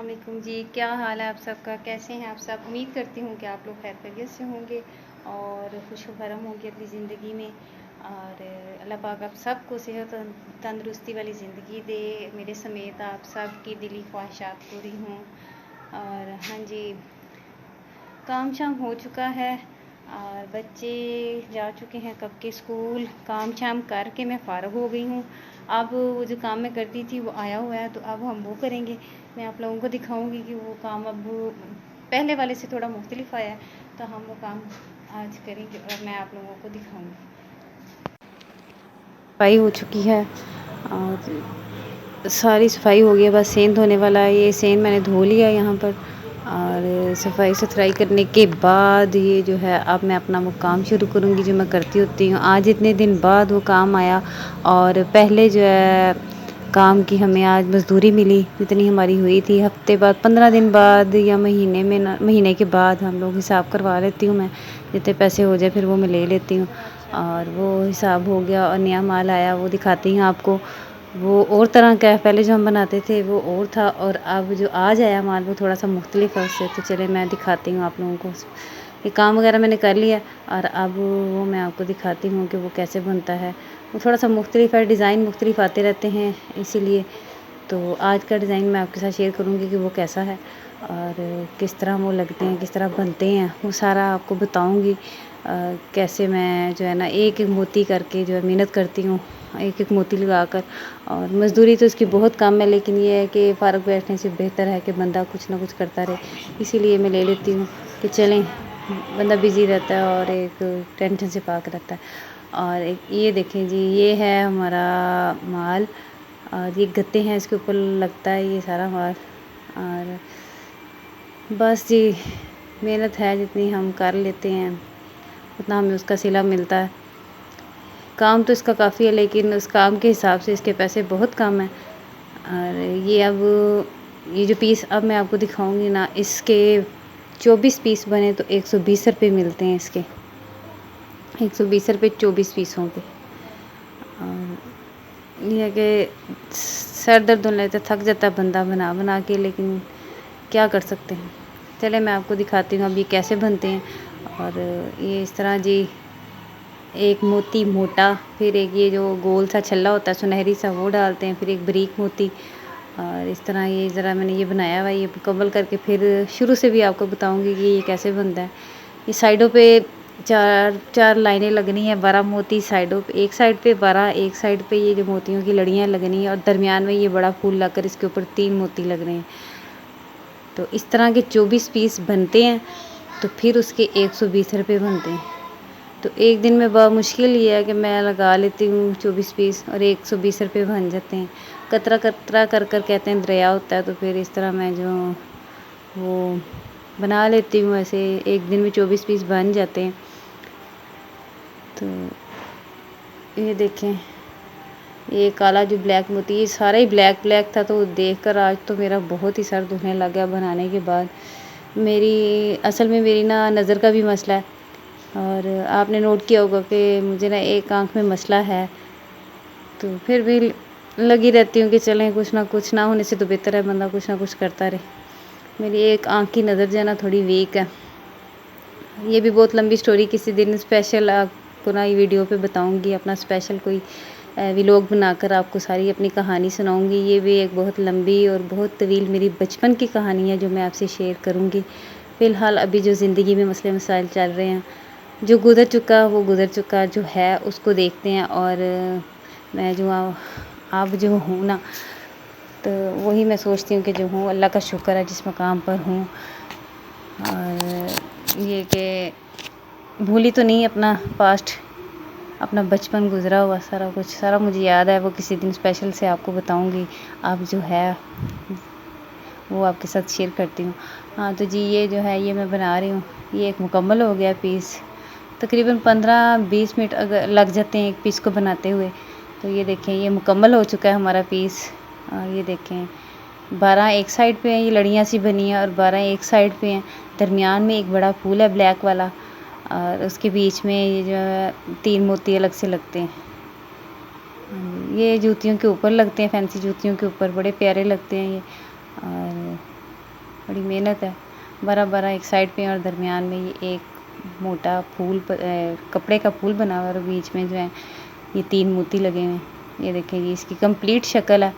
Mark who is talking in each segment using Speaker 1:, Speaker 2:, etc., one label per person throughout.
Speaker 1: अस्सलाम वालेकुम जी। क्या हाल है आप सबका, कैसे हैं आप सब। उम्मीद करती हूँ कि आप लोग खैर खैरियत से होंगे और खुश खरम होंगे अपनी ज़िंदगी में। और अल्लाह पाक आप सबको सेहत और तंदरुस्ती वाली ज़िंदगी दे, मेरे समेत आप सब की दिली ख्वाहिशात पूरी हों। और हाँ जी, काम शाम हो चुका है और बच्चे जा चुके हैं कब के स्कूल। काम शाम करके मैं फ़ारग हो गई हूँ। अब वो जो काम मैं करती थी वो आया हुआ है, तो अब हम वो करेंगे। मैं आप लोगों को दिखाऊंगी कि वो काम अब पहले वाले से थोड़ा मुख्तलिफ आया है, तो हम वो काम आज करेंगे और मैं आप लोगों को दिखाऊंगी। सफाई हो चुकी है और सारी सफाई हो गई है, बस सेंध धोने वाला है। ये सेंध मैंने धो लिया यहाँ पर और सफाई सुथराई करने के बाद ये जो है अब मैं अपना वो काम शुरू करूँगी जो मैं करती होती हूँ। आज इतने दिन बाद वो काम आया और पहले जो है काम की हमें आज मज़दूरी मिली जितनी हमारी हुई थी। हफ्ते बाद 15 दिन बाद या महीने के बाद हम लोग हिसाब करवा लेती हूँ मैं, जितने पैसे हो जाए फिर वो मैं ले लेती हूँ। और वो हिसाब हो गया और नया माल आया, वो दिखाती हूँ आपको। वो और तरह का है, पहले जो हम बनाते थे वो और था और अब जो आज आया माल वो थोड़ा सा मुख्तलिफ है उससे। तो चले मैं दिखाती हूँ आप लोगों को। ये काम वगैरह मैंने कर लिया और अब वो मैं आपको दिखाती हूँ कि वो कैसे बनता है। वो थोड़ा सा मुख्तलिफ है, डिज़ाइन मुख्तलिफ आते रहते हैं इसीलिए। तो आज का डिज़ाइन मैं आपके साथ शेयर करूँगी कि वो कैसा है और किस तरह वो लगते हैं, किस तरह बनते हैं, वो सारा आपको बताऊँगी। कैसे मैं जो है ना एक एक मोती करके जो है मेहनत करती हूँ, एक एक मोती लगाकर। और मज़दूरी तो इसकी बहुत कम है, लेकिन ये है कि फ़ारग बैठने से बेहतर है कि बंदा कुछ ना कुछ करता रहे, इसीलिए मैं ले लेती हूँ कि चलें बंदा बिज़ी रहता है और एक टेंशन से पाक रहता है। और एक ये देखें जी, ये है हमारा माल और ये गत्ते हैं, इसके ऊपर लगता है ये सारा माल। और बस जी मेहनत है, जितनी हम कर लेते हैं उतना हमें उसका सिला मिलता है। काम तो इसका काफ़ी है, लेकिन उस काम के हिसाब से इसके पैसे बहुत कम हैं। और ये अब ये जो पीस अब मैं आपको दिखाऊंगी ना, इसके 24 पीस बने तो 120 रुपये मिलते हैं इसके। 120 रुपये 24 पीसों पे। और ये है कि सर दर्द होने लगता, थक जाता है बंदा बना बना के, लेकिन क्या कर सकते हैं। चले मैं आपको दिखाती हूँ अब ये कैसे बनते हैं। और ये इस तरह जी, एक मोती मोटा, फिर एक ये जो गोल सा छल्ला होता है सुनहरी सा वो डालते हैं, फिर एक बारीक मोती। और इस तरह ये ज़रा मैंने ये बनाया हुआ है, ये मुकम्मल करके फिर शुरू से भी आपको बताऊंगी कि ये कैसे बनता है। ये साइडों पे चार लाइनें लगनी है, 12 मोती साइडों पे, एक साइड पे 12, एक साइड पे ये जो मोतियों की लड़ियाँ लगनी है और दरमियान में ये बड़ा फूल लगाकर इसके ऊपर 3 मोती लग रहे हैं। तो इस तरह के 24 पीस बनते हैं, तो फिर उसके 120 रुपये बनते हैं। तो एक दिन में बहुत मुश्किल ये है कि मैं लगा लेती हूँ 24 पीस और 120 रुपये बन जाते हैं। कतरा कतरा कर कर कहते हैं दरिया होता है, तो फिर इस तरह मैं जो वो बना लेती हूँ, ऐसे एक दिन में 24 पीस बन जाते हैं। तो ये देखें, ये काला जो ब्लैक मोती, ये सारा ही ब्लैक ब्लैक था, तो देखकर आज तो मेरा बहुत ही सर दुखने लग गया बनाने के बाद। असल में मेरी ना नज़र का भी मसला है और आपने नोट किया होगा कि मुझे ना एक आंख में मसला है, तो फिर भी लगी रहती हूँ कि चलें कुछ ना होने से तो बेहतर है बंदा कुछ ना कुछ करता रहे। मेरी एक आंख की नज़र जो है ना थोड़ी वीक है। ये भी बहुत लंबी स्टोरी, किसी दिन स्पेशल आपको ना ये वीडियो पे बताऊँगी, अपना स्पेशल कोई व्लॉग बनाकर आपको सारी अपनी कहानी सुनाऊँगी। ये भी एक बहुत लंबी और बहुत तवील मेरी बचपन की कहानी है जो मैं आपसे शेयर करूँगी। फ़िलहाल अभी जो ज़िंदगी में मसले मसाइल चल रहे हैं, जो गुज़र चुका वो गुज़र चुका, जो है उसको देखते हैं। और मैं जो अब जो हूँ ना, तो वही मैं सोचती हूँ कि जो हूँ अल्लाह का शुक्र है जिस मकाम पर हूँ। और ये कि भूली तो नहीं अपना पास्ट, अपना बचपन गुज़रा हुआ सारा कुछ, सारा मुझे याद है। वो किसी दिन स्पेशल से आपको बताऊँगी, आप जो है वो आपके साथ शेयर करती हूँ। हाँ तो जी, ये जो है ये मैं बना रही हूँ, ये एक मुकम्मल हो गया पीस। तकरीबन 15-20 मिनट अगर लग जाते हैं एक पीस को बनाते हुए। तो ये देखें, ये मुकम्मल हो चुका है हमारा पीस। और ये देखें 12 एक साइड पे हैं, ये लड़ियाँ सी बनी हैं और 12 एक साइड पे हैं। दरमियान में एक बड़ा फूल है ब्लैक वाला और उसके बीच में ये जो है 3 मोती अलग से लगते हैं। ये जूतियों के ऊपर लगते हैं, फैंसी जूतियों के ऊपर बड़े प्यारे लगते हैं ये। और बड़ी मेहनत है। बड़ा बड़ा एक साइड पे और दरमियान में ये एक मोटा फूल कपड़े का फूल बना हुआ है और बीच में जो है ये 3 मोती लगे हुए हैं। ये देखें, ये इसकी कंप्लीट शक्ल है,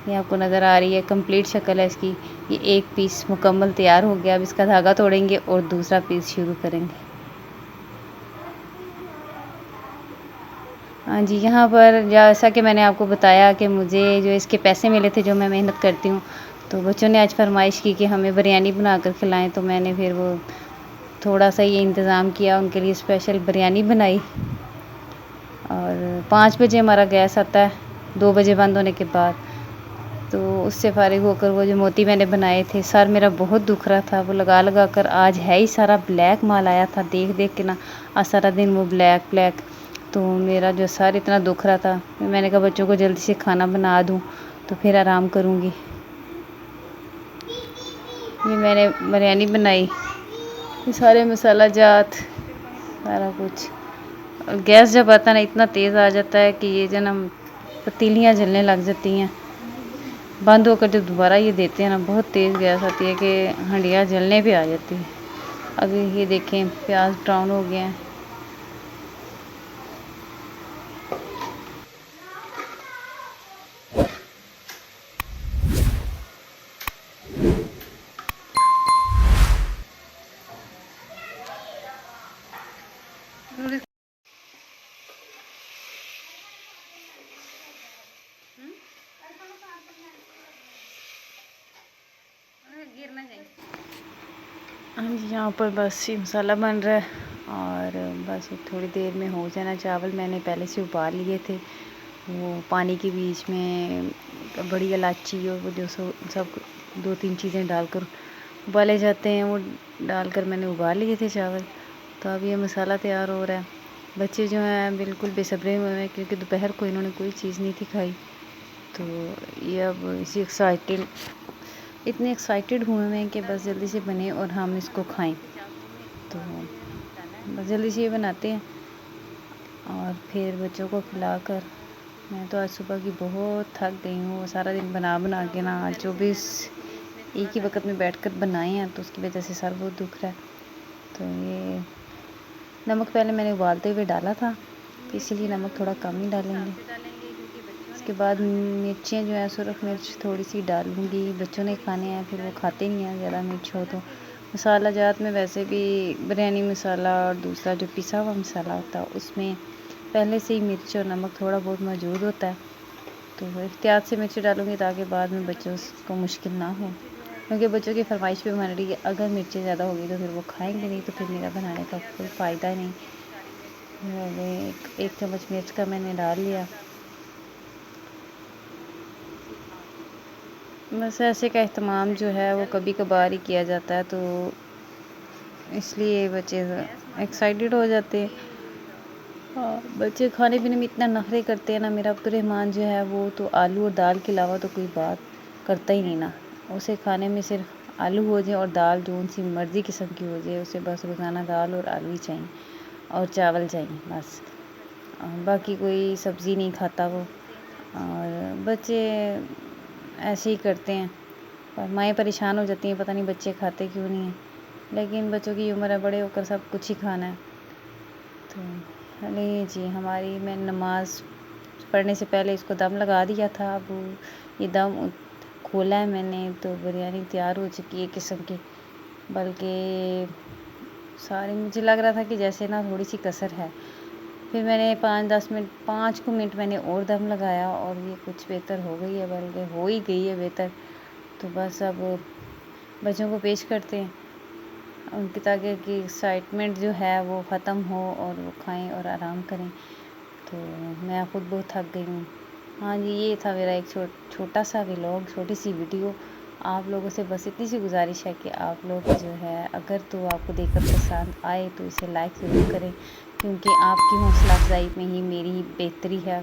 Speaker 1: ये आपको नज़र आ रही है, कंप्लीट शक्ल है इसकी। ये एक पीस मुकम्मल तैयार हो गया। अब इसका धागा तोड़ेंगे और दूसरा पीस शुरू करेंगे। हाँ जी, यहाँ पर जैसा कि मैंने आपको बताया कि मुझे जो इसके पैसे मिले थे, जो मैं मेहनत करती हूँ, तो बच्चों ने आज फरमाइश की कि हमें बिरयानी बना कर खिलाएँ, तो मैंने फिर वो थोड़ा सा ये इंतज़ाम किया, उनके लिए स्पेशल बिरयानी बनाई। और 5 बजे हमारा गैस आता है, 2 बजे बंद होने के बाद। तो उससे फ़ारिग होकर वो जो मोती मैंने बनाए थे, सर मेरा बहुत दुख रहा था, वो लगा लगा कर आज है ही सारा ब्लैक माल आया था, देख देख के ना आज सारा दिन वो ब्लैक। तो मेरा जो सर इतना दुख रहा था, मैंने कहा बच्चों को जल्दी से खाना बना दूँ तो फिर आराम करूँगी। ये मैंने बिरयानी बनाई, ये सारे मसाला जात सारा कुछ। और गैस जब आता है ना इतना तेज़ आ जाता है कि ये जो ना पतीलियाँ जलने लग जाती हैं। बंद होकर जब दोबारा ये देते हैं ना, बहुत तेज़ गैस आती है कि हंडिया जलने पे आ जाती है। अभी ये देखें प्याज ब्राउन हो गए हैं। हाँ जी, यहाँ पर बस ये मसाला बन रहा है और बस थोड़ी देर में हो जाना। चावल मैंने पहले से उबाल लिए थे, वो पानी के बीच में बड़ी इलायची और वो जो सब 2-3 चीज़ें डालकर उबाले जाते हैं, वो डालकर मैंने उबाल लिए थे चावल। तो अब ये मसाला तैयार हो रहा है। बच्चे जो हैं बिल्कुल बेसब्रे हुए हैं क्योंकि दोपहर को इन्होंने कोई चीज़ नहीं थी खाई। तो ये अब इतने एक्साइटेड हुए हैं कि बस जल्दी से बने और हम इसको खाएं। तो बस जल्दी से ये बनाते हैं और फिर बच्चों को खिलाकर। मैं तो आज सुबह की बहुत थक गई हूँ, सारा दिन बना के ना आज 24 एक ही वक्त में बैठकर बनाए हैं, तो उसकी वजह से सर बहुत दुख रहा है। तो ये नमक पहले मैंने उबालते हुए डाला था, तो इसीलिए नमक थोड़ा कम ही डालेंगे। उसके बाद मिर्चें जो है सुरख मिर्च थोड़ी सी डालूँगी, बच्चों ने खाने हैं, फिर वो खाते नहीं हैं ज़्यादा मिर्च हो तो। मसाला जात में वैसे भी बिरयानी मसाला और दूसरा जो पिसा हुआ मसाला होता है उसमें पहले से ही मिर्च और नमक थोड़ा बहुत मौजूद होता है। तो एहतियात से मिर्च डालूँगी ताकि बाद में बच्चों को मुश्किल ना हो, क्योंकि बच्चों की फरमाइश पे बन रही है। अगर मिर्चें ज़्यादा होगी तो फिर वो खाएंगे नहीं, तो फिर मेरा बनाने का कोई फ़ायदा नहीं। एक चम्मच मिर्च का मैंने डाल लिया। बस ऐसे का अहतमाम जो है वो कभी कभार ही किया जाता है, तो इसलिए बच्चे एक्साइटेड हो जाते हैं। बच्चे खाने पीने में इतना नखरे करते हैं ना। मेरा अब्दुर्रहमान जो है वो तो आलू और दाल के अलावा तो कोई बात करता ही नहीं ना। उसे खाने में सिर्फ आलू हो जाए और दाल जो उनसी मर्ज़ी किस्म की हो जाए, उसे बस रोज़ाना दाल और आलू ही चाहिए और चावल चाहिए बस। बाकी कोई सब्ज़ी नहीं खाता वो। और बच्चे ऐसे ही करते हैं और माएँ परेशान हो जाती हैं, पता नहीं बच्चे खाते क्यों नहीं हैं। लेकिन बच्चों की उम्र है, बड़े होकर सब कुछ ही खाना है। तो नहीं जी, मैं नमाज़ पढ़ने से पहले इसको दम लगा दिया था। अब ये दम खोला है मैंने, तो बिरयानी तैयार हो चुकी है किस्म की। बल्कि सारी मुझे लग रहा था कि जैसे ना थोड़ी सी कसर है। फिर मैंने 5 मिनट मैंने और दम लगाया और ये कुछ बेहतर हो गई है, बल्कि हो ही गई है बेहतर। तो बस अब बच्चों को पेश करते हैं उनकी, ताकि कि एक्साइटमेंट जो है वो ख़त्म हो और वो खाएं और आराम करें। तो मैं ख़ुद बहुत थक गई हूँ। हाँ जी, ये था मेरा एक छोटा सा व्लॉग, छोटी सी वीडियो। आप लोगों से बस इतनी सी गुजारिश है कि आप लोग जो है अगर तो आपको देखकर पसंद आए तो इसे लाइक ज़रूर करें, क्योंकि आपकी हौसला अफजाई में ही मेरी बेहतरी है।